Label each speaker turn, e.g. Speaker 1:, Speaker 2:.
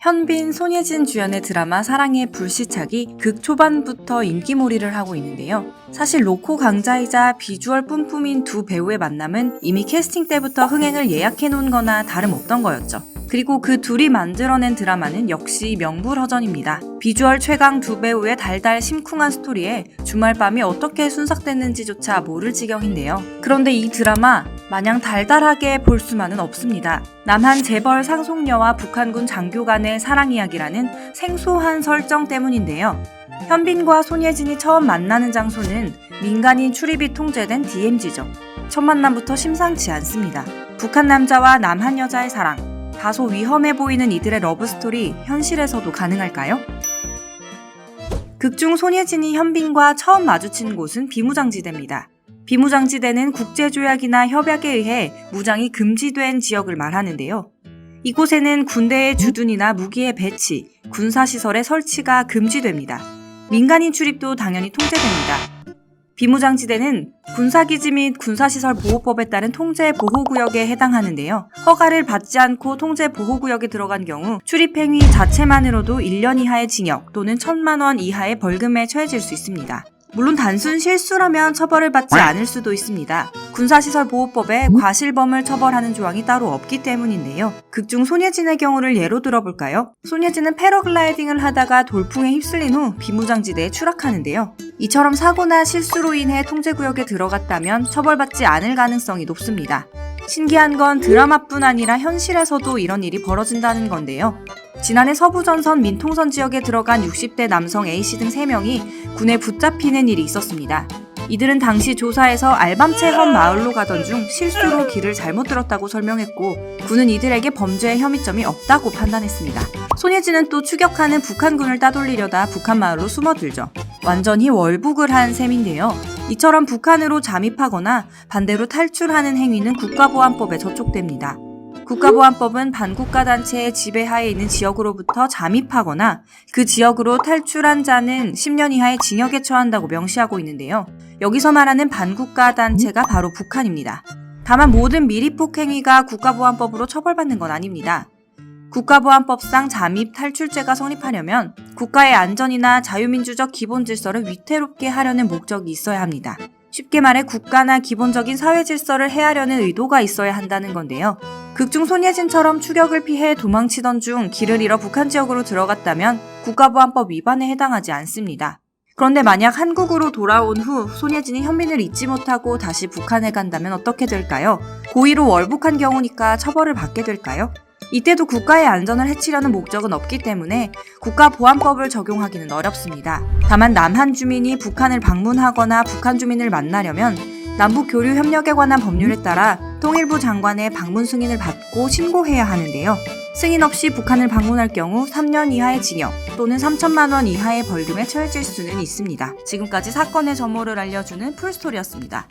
Speaker 1: 현빈, 손예진 주연의 드라마 사랑의 불시착이 극 초반부터 인기몰이를 하고 있는데요. 사실 로코 강자이자 비주얼 뿜뿜인 두 배우의 만남은 이미 캐스팅 때부터 흥행을 예약해놓은 거나 다름없던 거였죠. 그리고 그 둘이 만들어낸 드라마는 역시 명불허전입니다. 비주얼 최강 두 배우의 달달 심쿵한 스토리에 주말 밤이 어떻게 순삭됐는지조차 모를 지경인데요. 그런데 이 드라마 마냥 달달하게 볼 수만은 없습니다. 남한 재벌 상속녀와 북한군 장교 간의 사랑 이야기라는 생소한 설정 때문인데요. 현빈과 손예진이 처음 만나는 장소는 민간인 출입이 통제된 DMZ죠. 첫 만남부터 심상치 않습니다. 북한 남자와 남한 여자의 사랑. 다소 위험해 보이는 이들의 러브스토리 현실에서도 가능할까요? 극중 손예진이 현빈과 처음 마주친 곳은 비무장지대입니다. 비무장지대는 국제조약이나 협약에 의해 무장이 금지된 지역을 말하는데요. 이곳에는 군대의 주둔이나 무기의 배치, 군사시설의 설치가 금지됩니다. 민간인 출입도 당연히 통제됩니다. 비무장지대는 군사기지 및 군사시설보호법에 따른 통제보호구역에 해당하는데요. 허가를 받지 않고 통제보호구역에 들어간 경우 출입행위 자체만으로도 1년 이하의 징역 또는 1,000만 원 이하의 벌금에 처해질 수 있습니다. 물론 단순 실수라면 처벌을 받지 않을 수도 있습니다. 군사시설보호법에 과실범을 처벌하는 조항이 따로 없기 때문인데요. 극중 손예진의 경우를 예로 들어볼까요? 손예진은 패러글라이딩을 하다가 돌풍에 휩쓸린 후 비무장지대에 추락하는데요. 이처럼 사고나 실수로 인해 통제구역에 들어갔다면 처벌받지 않을 가능성이 높습니다. 신기한 건 드라마뿐 아니라 현실에서도 이런 일이 벌어진다는 건데요. 지난해 서부전선 민통선 지역에 들어간 60대 남성 A씨 등 3명이 군에 붙잡히는 일이 있었습니다. 이들은 당시 조사에서 알밤채 험 마을로 가던 중 실수로 길을 잘못 들었다고 설명했고 군은 이들에게 범죄의 혐의점이 없다고 판단했습니다. 손예진은 또 추격하는 북한군을 따돌리려다 북한 마을로 숨어들죠. 완전히 월북을 한 셈인데요. 이처럼 북한으로 잠입하거나 반대로 탈출하는 행위는 국가보안법에 저촉됩니다. 국가보안법은 반국가 단체의 지배하에 있는 지역으로부터 잠입하거나 그 지역으로 탈출한 자는 10년 이하의 징역에 처한다고 명시하고 있는데요. 여기서 말하는 반국가 단체가 바로 북한입니다. 다만 모든 미리폭 행위가 국가보안법으로 처벌받는 건 아닙니다. 국가보안법상 잠입 탈출죄가 성립하려면 국가의 안전이나 자유민주적 기본 질서를 위태롭게 하려는 목적이 있어야 합니다. 쉽게 말해 국가나 기본적인 사회 질서를 해하려는 의도가 있어야 한다는 건데요. 극중 손예진처럼 추격을 피해 도망치던 중 길을 잃어 북한 지역으로 들어갔다면 국가보안법 위반에 해당하지 않습니다. 그런데 만약 한국으로 돌아온 후 손예진이 현빈을 잊지 못하고 다시 북한에 간다면 어떻게 될까요? 고의로 월북한 경우니까 처벌을 받게 될까요? 이때도 국가의 안전을 해치려는 목적은 없기 때문에 국가보안법을 적용하기는 어렵습니다. 다만 남한 주민이 북한을 방문하거나 북한 주민을 만나려면 남북교류협력에 관한 법률에 따라 통일부 장관의 방문 승인을 받고 신고해야 하는데요. 승인 없이 북한을 방문할 경우 3년 이하의 징역 또는 3,000만 원 이하의 벌금에 처해질 수는 있습니다. 지금까지 사건의 전모를 알려주는 풀스토리였습니다.